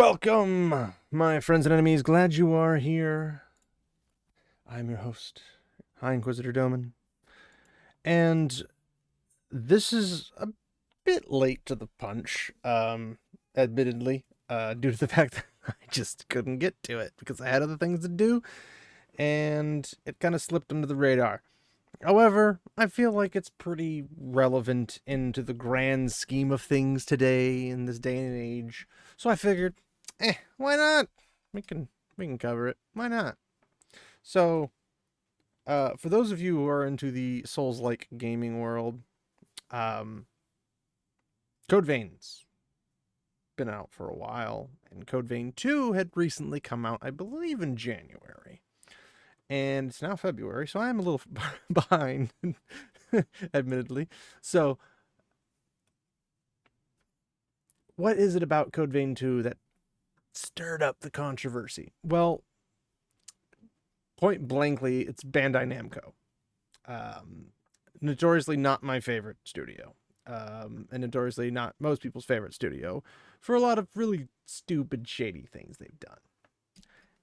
Welcome, my friends and enemies. Glad you are here. I'm your host, High Inquisitor Doman. And this is a bit late to the punch, admittedly, due to the fact that I just couldn't get to it because I had other things to do, and it kind of slipped under the radar. However, I feel like it's pretty relevant into the grand scheme of things today in this day and age. So I figured, why not? We can cover it. Why not? So, for those of you who are into the Souls-like gaming world, Code Vein's been out for a while, and Code Vein 2 had recently come out, I believe, in January. And it's now February, so I'm a little behind, admittedly. So, what is it about Code Vein 2 that stirred up the controversy? Well, point blankly, it's Bandai Namco. Notoriously not my favorite studio. And notoriously not most people's favorite studio for a lot of really stupid, shady things they've done.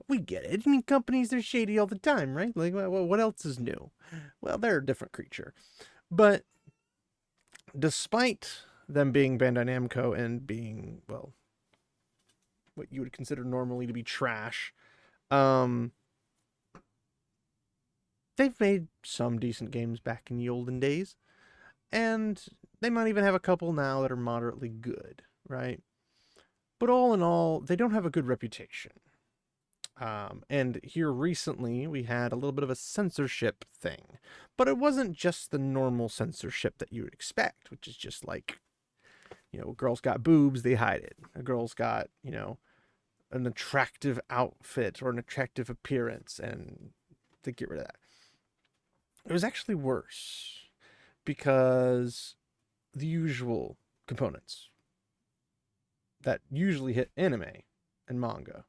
We get it. I mean, companies, they're shady all the time, right? Like, what else is new? Well, they're a different creature. But despite them being Bandai Namco and being, well, what you would consider normally to be trash, they've made some decent games back in the olden days. And they might even have a couple now that are moderately good, right? But all in all, they don't have a good reputation. And here recently, we had a little bit of a censorship thing. But it wasn't just the normal censorship that you would expect, which is just like, you know, a girl's got boobs, they hide it. A girl's got, you know, an attractive outfit or an attractive appearance, and they get rid of that. It was actually worse, because the usual components that usually hit anime and manga,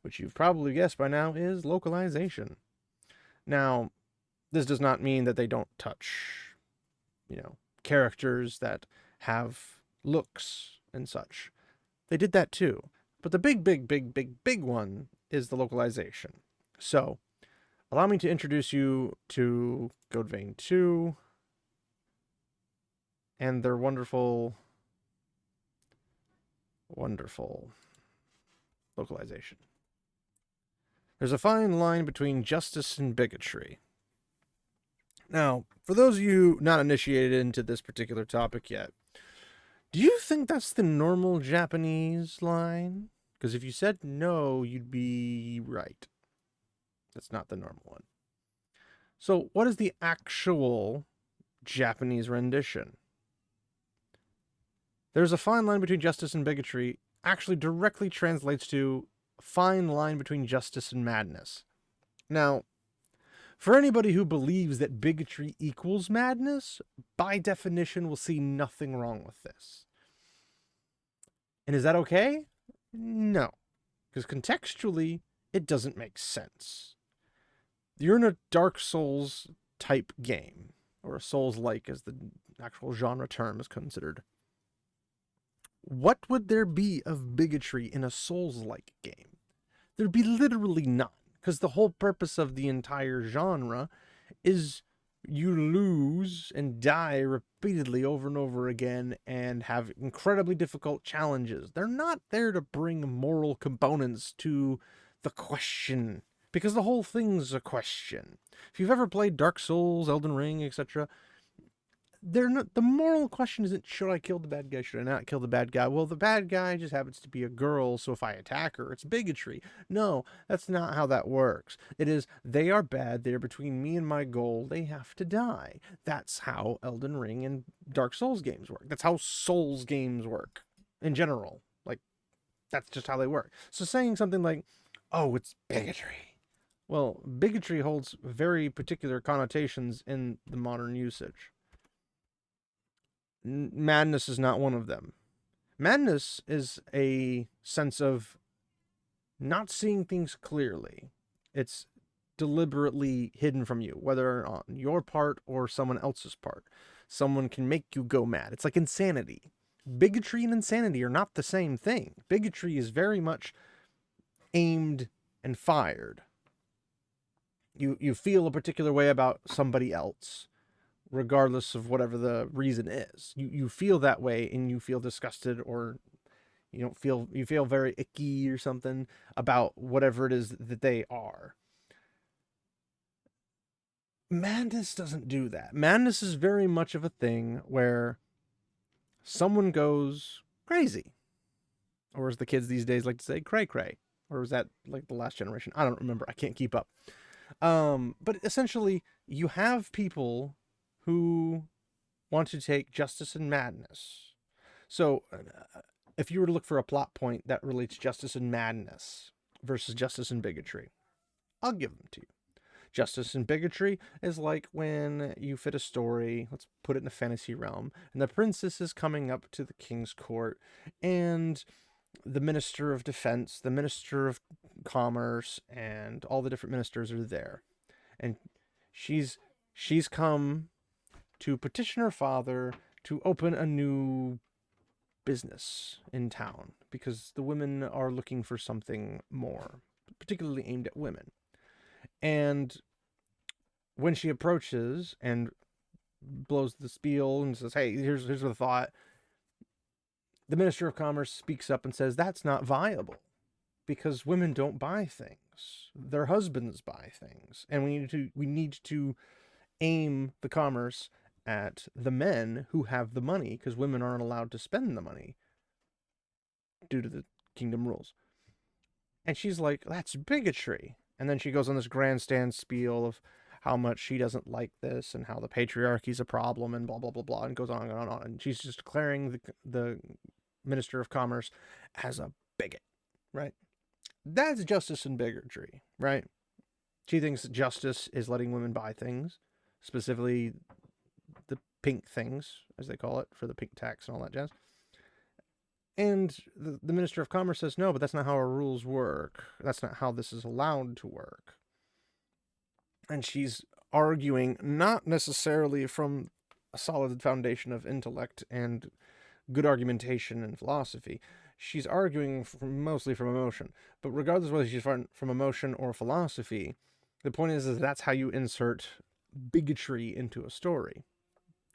which you've probably guessed by now, is localization. Now, this does not mean that they don't touch, you know, characters that have looks and such. They did that too. But the big one is the localization. So, allow me to introduce you to Code Vein 2 and their wonderful localization. There's a fine line between justice and bigotry. Now, for those of you not initiated into this particular topic yet, do you think that's the normal Japanese line? Because if you said no, you'd be right. That's not the normal one. So, what is the actual Japanese rendition? There's a fine line between justice and bigotry actually directly translates to fine line between justice and madness. Now, for anybody who believes that bigotry equals madness, by definition will see nothing wrong with this. And is that okay? No. Because contextually, it doesn't make sense. You're in a Dark Souls type game, or a Souls-like as the actual genre term is considered. What would there be of bigotry in a Souls-like game? There'd be literally none, because the whole purpose of the entire genre is you lose and die repeatedly over and over again and have incredibly difficult challenges. They're not there to bring moral components to the question, because the whole thing's a question. If you've ever played Dark Souls, Elden Ring, etc., the moral question isn't, should I kill the bad guy, should I not kill the bad guy? Well, the bad guy just happens to be a girl, so if I attack her, it's bigotry. No, that's not how that works. It is, they are bad, they're between me and my goal, they have to die. That's how Elden Ring and Dark Souls games work. That's how Souls games work, in general. Like, that's just how they work. So saying something like, oh, it's bigotry. Well, bigotry holds very particular connotations in the modern usage. Madness is not one of them. Madness is a sense of not seeing things clearly. It's deliberately hidden from you, whether on your part or someone else's part. Someone can make you go mad. It's like insanity. bigotry and insanity are not the same thing. Bigotry is very much aimed and fired. You feel a particular way about somebody else, regardless of whatever the reason is. You feel that way, and you feel disgusted, or you feel very icky or something about whatever it is that they are. Madness doesn't do that. Madness is very much of a thing where someone goes crazy. Or as the kids these days like to say, cray cray. Or was that like the last generation? I don't remember. I can't keep up. But essentially, you have people who want to take justice and madness. So, if you were to look for a plot point that relates justice and madness versus justice and bigotry, I'll give them to you. Justice and bigotry is like when you fit a story, let's put it in a fantasy realm, and the princess is coming up to the king's court, and the minister of defense, the minister of commerce, and all the different ministers are there. And she's come to petition her father to open a new business in town because the women are looking for something more, particularly aimed at women. And when she approaches and blows the spiel and says, hey, here's the thought, the Minister of Commerce speaks up and says, that's not viable because women don't buy things. Their husbands buy things. And we need to aim the commerce at the men who have the money because women aren't allowed to spend the money due to the kingdom rules. And she's like, that's bigotry. And then she goes on this grandstand spiel of how much she doesn't like this and how the patriarchy's a problem and blah, blah, blah, blah, and goes on and on and on. And she's just declaring the Minister of Commerce as a bigot, right? That's justice and bigotry, right? She thinks that justice is letting women buy things, specifically the pink things, as they call it, for the pink tax and all that jazz. And the Minister of Commerce says, no, but that's not how our rules work. That's not how this is allowed to work. And she's arguing not necessarily from a solid foundation of intellect and good argumentation and philosophy. She's arguing mostly from emotion. But regardless of whether she's from emotion or philosophy, the point is that's how you insert bigotry into a story.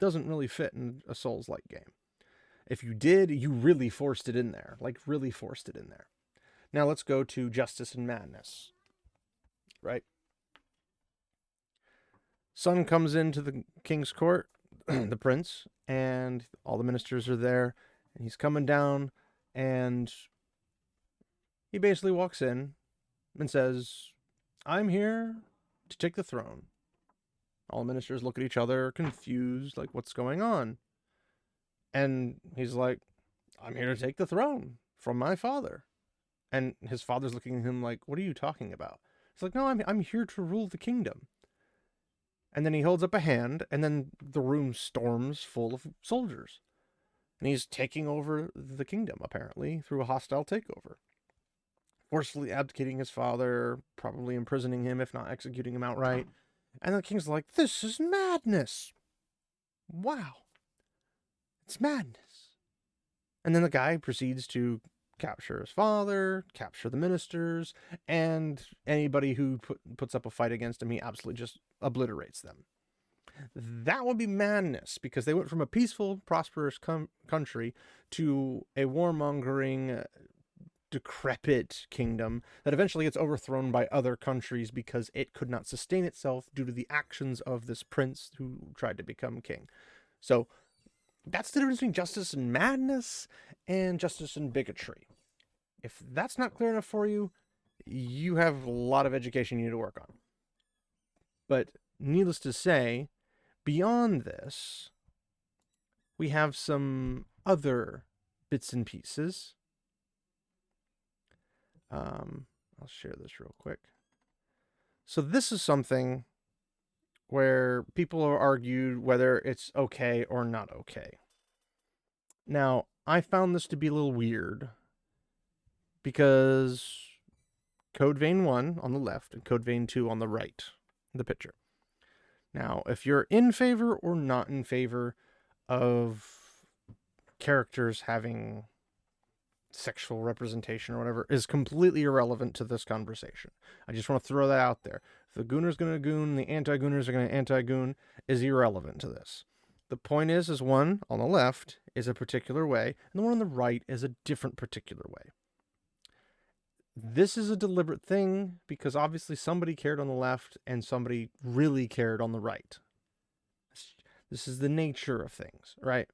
It doesn't really fit in a Souls-like game. If you did, you really forced it in there. Like, really forced it in there. Now let's go to justice and madness. Right? Son comes into the king's court, the prince, and all the ministers are there, and he's coming down, and he basically walks in and says, I'm here to take the throne. All the ministers look at each other, confused, like, what's going on? And he's like, I'm here to take the throne from my father. And his father's looking at him like, what are you talking about? He's like, no, I'm here to rule the kingdom. And then he holds up a hand, and then the room storms full of soldiers. And he's taking over the kingdom, apparently, through a hostile takeover. Forcefully abdicating his father, probably imprisoning him, if not executing him outright. And the king's like, this is madness. Wow. It's madness. And then the guy proceeds to capture his father, capture the ministers, and anybody who puts up a fight against him, he absolutely just obliterates them. That would be madness, because they went from a peaceful, prosperous country to a warmongering, decrepit kingdom that eventually gets overthrown by other countries because it could not sustain itself due to the actions of this prince who tried to become king. So that's the difference between justice and madness and justice and bigotry. If that's not clear enough for you, you have a lot of education you need to work on. But needless to say, beyond this, we have some other bits and pieces. I'll share this real quick. So this is something where people have argued whether it's okay or not okay. Now, I found this to be a little weird because Code Vein 1 on the left and Code Vein 2 on the right, the picture. Now, if you're in favor or not in favor of characters having sexual representation or whatever is completely irrelevant to this conversation. I just want to throw that out there. If the gooner's going to goon, the anti-gooners are going to anti-goon is irrelevant to this. The point is one on the left is a particular way, and the one on the right is a different particular way. This is a deliberate thing because obviously somebody cared on the left and somebody really cared on the right. This is the nature of things, right?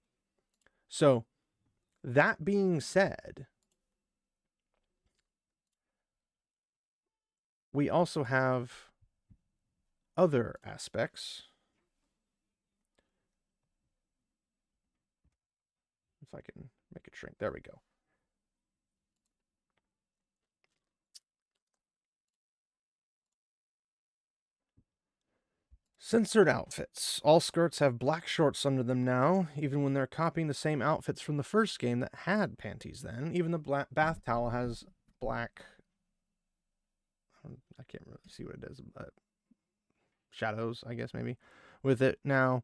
So, that being said, we also have other aspects. If I can make it shrink. There we go. Censored outfits. All skirts have black shorts under them now, even when they're copying the same outfits from the first game that had panties then. Even the bath towel has black... I can't really see what it is, but shadows, I guess, maybe, with it. Now,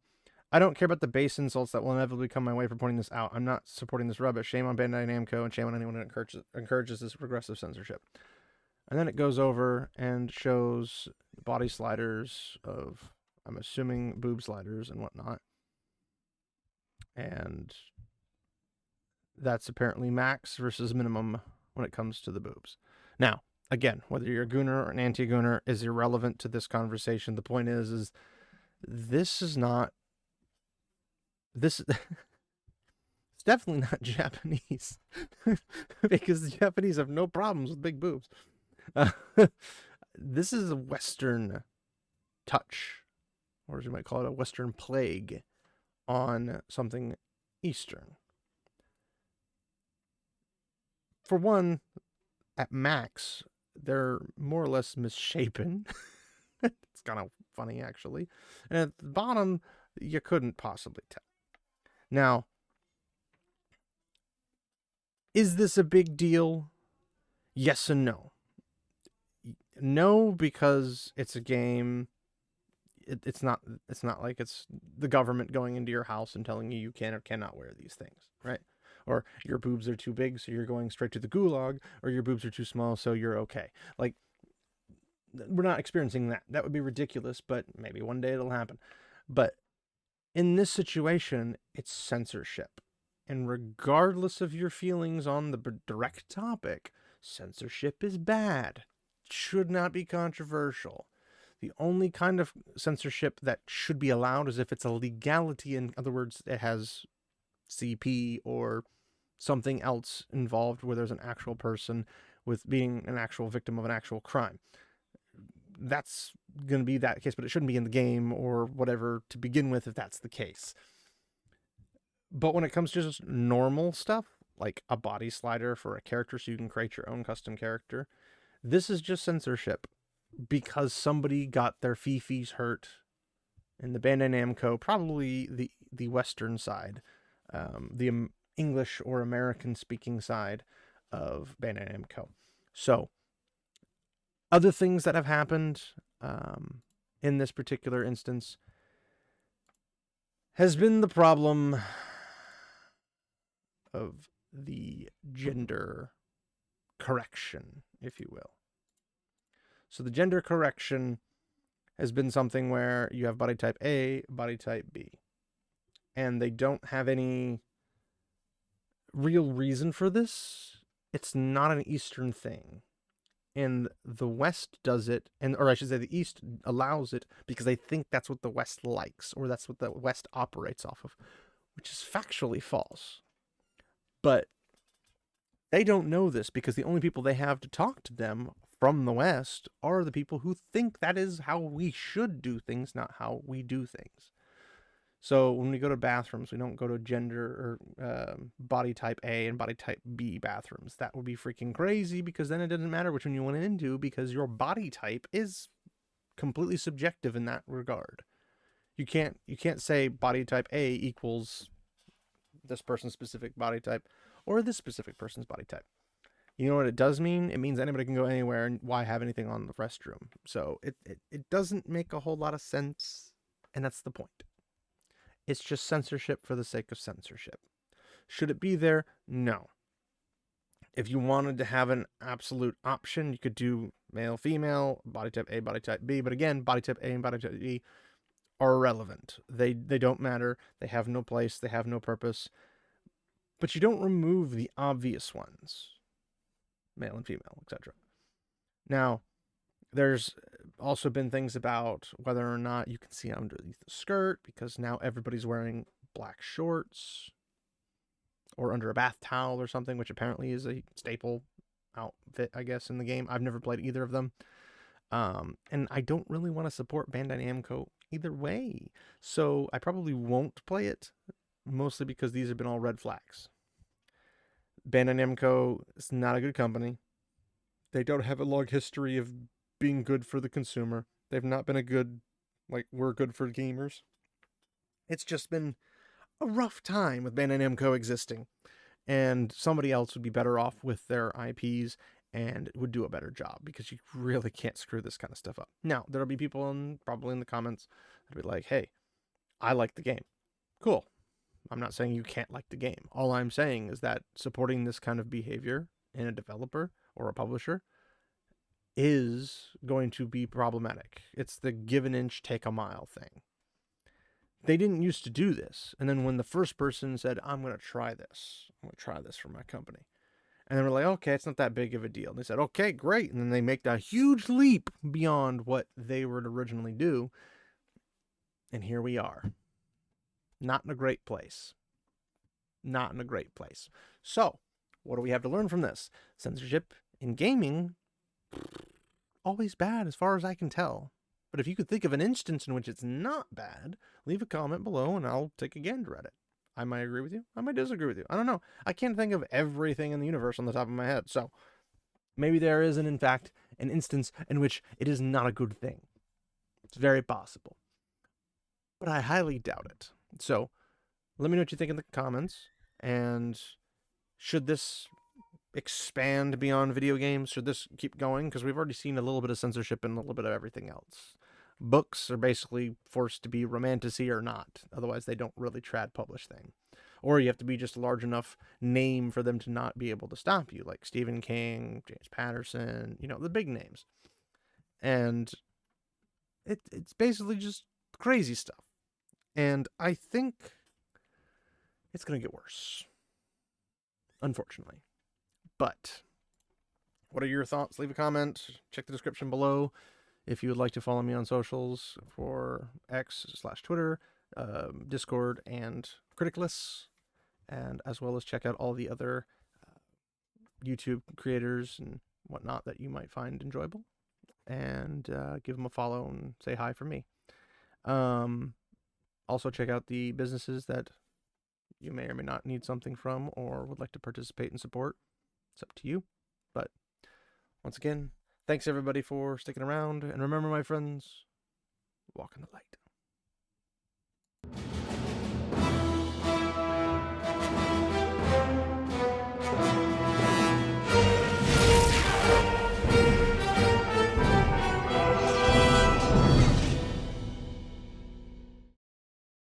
I don't care about the base insults that will inevitably come my way for pointing this out. I'm not supporting this rubbish. Shame on Bandai Namco, and shame on anyone who encourages this regressive censorship. And then it goes over and shows body sliders of... I'm assuming boob sliders and whatnot. And that's apparently max versus minimum when it comes to the boobs. Now, again, whether you're a gooner or an anti-gooner is irrelevant to this conversation. The point is this is not... This... It's definitely not Japanese. Because the Japanese have no problems with big boobs. This is a Western touch, or as you might call it, a Western plague on something Eastern. For one, at max, they're more or less misshapen. It's kind of funny, actually. And at the bottom, you couldn't possibly tell. Now, is this a big deal? Yes and no. No, because it's a game. It's not like it's the government going into your house and telling you can or cannot wear these things, right? Or your boobs are too big, so you're going straight to the gulag, or your boobs are too small, so you're okay. Like, we're not experiencing that. That would be ridiculous, but maybe one day it'll happen. But in this situation, it's censorship. And regardless of your feelings on the direct topic, censorship is bad. It should not be controversial. The only kind of censorship that should be allowed is if it's a legality. In other words, it has CP or something else involved where there's an actual person with being an actual victim of an actual crime. That's going to be that case, but it shouldn't be in the game or whatever to begin with if that's the case. But when it comes to just normal stuff, like a body slider for a character so you can create your own custom character, this is just censorship. Because somebody got their fifis hurt in the Bandai Namco, probably the Western side, the English or American speaking side of Bandai Namco. So, other things that have happened in this particular instance has been the problem of the gender correction, if you will. So the gender correction has been something where you have body type A, body type B. And they don't have any real reason for this. It's not an Eastern thing. And the West does it, or I should say the East allows it because they think that's what the West likes, or that's what the West operates off of, which is factually false. But they don't know this because the only people they have to talk to them from the West are the people who think that is how we should do things, not how we do things. So when we go to bathrooms, we don't go to gender or body type A and body type B bathrooms. That would be freaking crazy because then it doesn't matter which one you went into because your body type is completely subjective in that regard. You can't say body type A equals this person's specific body type or this specific person's body type. You know what it does mean? It means anybody can go anywhere, and why have anything on the restroom? So it doesn't make a whole lot of sense, and that's the point. It's just censorship for the sake of censorship. Should it be there? No. If you wanted to have an absolute option, you could do male, female, body type A, body type B. But again, body type A and body type B are irrelevant. They don't matter. They have no place. They have no purpose. But you don't remove the obvious ones, male and female, etc. Now, there's also been things about whether or not you can see underneath the skirt, because now everybody's wearing black shorts or under a bath towel or something, which apparently is a staple outfit, I guess, in the game. I've never played either of them. And I don't really want to support Bandai Namco either way. So I probably won't play it, mostly because these have been all red flags. Bandai Namco is not a good company. They don't have a long history of being good for the consumer. They've not been a good, we're good for gamers. It's just been a rough time with Bandai Namco existing. And somebody else would be better off with their IPs and would do a better job, because you really can't screw this kind of stuff up. Now, there'll be people probably in the comments that'll be like, hey, I like the game. Cool. I'm not saying you can't like the game. All I'm saying is that supporting this kind of behavior in a developer or a publisher is going to be problematic. It's the give an inch, take a mile thing. They didn't used to do this. And then when the first person said, I'm going to try this for my company. And they were like, okay, it's not that big of a deal. And they said, okay, great. And then they make that huge leap beyond what they would originally do. And here we are. Not in a great place. Not in a great place. So, what do we have to learn from this? Censorship in gaming, always bad as far as I can tell. But if you could think of an instance in which it's not bad, leave a comment below and I'll take a gander at it. I might agree with you. I might disagree with you. I don't know. I can't think of everything in the universe on the top of my head. So maybe there isn't, in fact, an instance in which it is not a good thing. It's very possible. But I highly doubt it. So let me know what you think in the comments. And should this expand beyond video games? Should this keep going? Because we've already seen a little bit of censorship and a little bit of everything else. Books are basically forced to be romantasy or not. Otherwise, they don't really trad publish thing. Or you have to be just a large enough name for them to not be able to stop you, like Stephen King, James Patterson, the big names. And it's basically just crazy stuff. And I think it's going to get worse, unfortunately. But what are your thoughts? Leave a comment. Check the description below if you would like to follow me on socials for X/Twitter, Discord, and Criticless, and as well as check out all the other YouTube creators and whatnot that you might find enjoyable, and give them a follow and say hi from me. Also check out the businesses that you may or may not need something from or would like to participate and support. It's up to you. But once again, thanks everybody for sticking around. And remember, my friends, walk in the light.